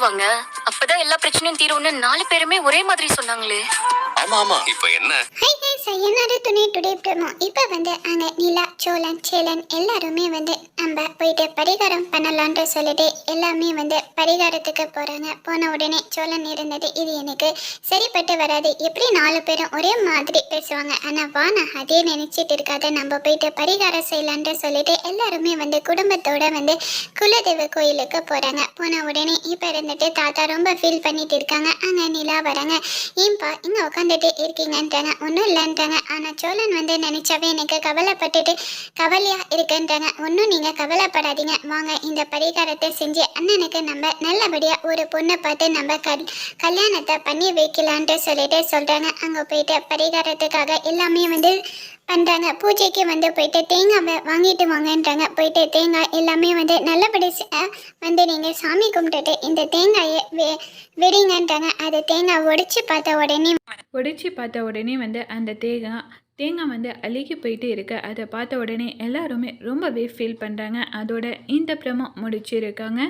வாங்க, அப்பதான் எல்லா பிரச்சனையும் தீரும்னு 4 பேருமே ஒரே மாதிரி சொன்னாங்களே. ஆமா ஆமா, இப்ப என்ன? ஹை கைஸ், என்னோட துணை டுடே ப்ரோமோ. இப்போ வந்து அங்கே நிலா, சோழன், சேலன் எல்லாருமே வந்து நம்ம போயிட்டு பரிகாரம் பண்ணலான்ட்டு சொல்லிட்டு எல்லாமே வந்து பரிகாரத்துக்கு போகிறாங்க. போன உடனே சோழன் இருந்தது, இது எனக்கு சரிப்பட்டு வராது, எப்படி 4 பேரும் ஒரே மாதிரி பேசுவாங்க, ஆனால் வா நான் அதே நினச்சிட்டு இருக்காத, நம்ம போயிட்டு பரிகாரம் செய்யலான்ட்டு சொல்லிட்டு எல்லாருமே வந்து குடும்பத்தோட வந்து குலதெய்வ கோயிலுக்கு போகிறாங்க. போன உடனே இப்போ இருந்துட்டு தாத்தா ரொம்ப ஃபீல் பண்ணிட்டு இருக்காங்க. அங்கே நிலா வராங்க. ஏன்பா இங்கே உட்காந்துட்டு இருக்கீங்கன்றாங்க. ஒன்றும் இல்லைன்றாங்க. ஆனால் சோழன் வந்து நினச்சாவே எனக்கு கவலைப்பட்டுட்டு கவலையாக இருக்குன்றாங்க. ஒன்றும் நீங்கள் கவலைப்படாதீங்க, வாங்க இந்த பரிகாரத்தை செஞ்சு அண்ணனுக்கு நம்ம நல்லபடியாக ஒரு பொண்ணை பார்த்து நம்ம கல்யாணத்தை பண்ணி வைக்கலான்ட்டு சொல்லிட்டு சொல்கிறாங்க. அங்கே போயிட்டு பரிகாரத்துக்காக எல்லாமே வந்து பண்ணுறாங்க. பூஜைக்கு வந்து போயிட்டு தேங்காவை வாங்கிட்டு வாங்கன்றாங்க. போயிட்டு தேங்காய் எல்லாமே வந்து நல்லபடி வந்து நீங்கள் சாமி கும்பிட்டுட்டு இந்த தேங்காயை விடுங்கன்றாங்க. அது தேங்காய் உடைச்சி பார்த்த உடனே வந்து அந்த தேங்காய் வந்து அழுகி போயிட்டு இருக்கு. அதை பார்த்த உடனே எல்லாருமே ரொம்பவே ஃபீல் பண்ணுறாங்க. அதோட இந்த ப்ரோமோ முடிச்சிருக்காங்க.